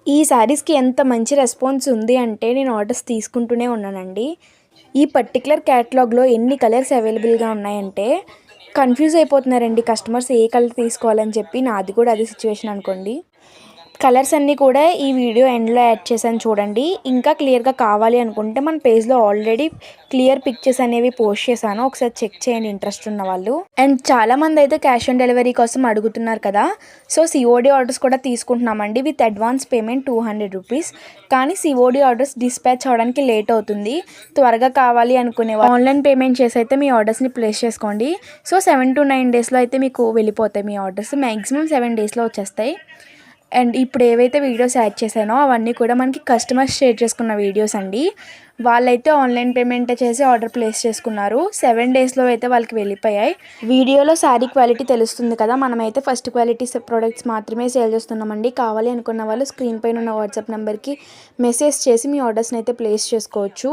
ఈ శారీస్‌కి ఎంత మంచి రెస్పాన్స్ ఉంది అంటే నేను ఆర్డర్స్ తీసుకుంటూనే ఉన్నానండి. ఈ పర్టిక్యులర్ క్యాటలాగ్‌లో ఎన్ని కలర్స్ అవైలబుల్‌గా ఉన్నాయంటే కన్‌ఫ్యూజ్ అయిపోతున్నారండి కస్టమర్స్ ఏ కలర్ తీసుకోవాలని చెప్పి. నాది కూడా అదే సిట్యుయేషన్ అనుకోండి. కలర్స్ అన్నీ కూడా ఈ వీడియో ఎండ్‌లో యాడ్ చేశాను చూడండి. ఇంకా క్లియర్‌గా కావాలి అనుకుంటే మన పేజ్‌లో ఆల్రెడీ క్లియర్ పిక్చర్స్ అనేవి పోస్ట్ చేశాను. ఒకసారి చెక్ చేయండి ఇంట్రెస్ట్ ఉన్నవాళ్ళు. అండ్ చాలామంది అయితే క్యాష్ ఆన్ డెలివరీ కోసం అడుగుతున్నారు కదా! సో సీఓడీ ఆర్డర్స్ కూడా తీసుకుంటున్నామండి విత్ అడ్వాన్స్ పేమెంట్ 200 రూపీస్. కానీ సీఓడీ ఆర్డర్స్ డిస్పాచ్ అవ్వడానికి లేట్ అవుతుంది. త్వరగా కావాలి అనుకునే ఆన్లైన్ పేమెంట్ చేసి అయితే మీ ఆర్డర్స్‌ని ప్లేస్ చేసుకోండి. సో 7 to 9 డేస్‌లో అయితే మీకు వెళ్ళిపోతాయి మీ ఆర్డర్స్. మాక్సిమం 7 డేస్‌లో వచ్చేస్తాయి. అండ్ ఇప్పుడు ఏవైతే వీడియోస్ యాడ్ చేశానో అవన్నీ కూడా మనకి కస్టమర్స్ షేర్ చేసుకున్న వీడియోస్ అండి. వాళ్ళైతే ఆన్లైన్ పేమెంట్ చేసి ఆర్డర్ ప్లేస్ చేసుకున్నారు. 7 డేస్‌లో అయితే వాళ్ళకి వెళ్ళిపోయాయి. వీడియోలో శారీ క్వాలిటీ తెలుస్తుంది కదా! మనమైతే ఫస్ట్ క్వాలిటీ ప్రొడక్ట్స్ మాత్రమే సేల్ చేస్తున్నామండి. కావాలి అనుకున్న వాళ్ళు స్క్రీన్ పైన ఉన్న వాట్సాప్ నెంబర్‌కి మెసేజ్ చేసి మీ ఆర్డర్స్‌ని అయితే ప్లేస్ చేసుకోవచ్చు.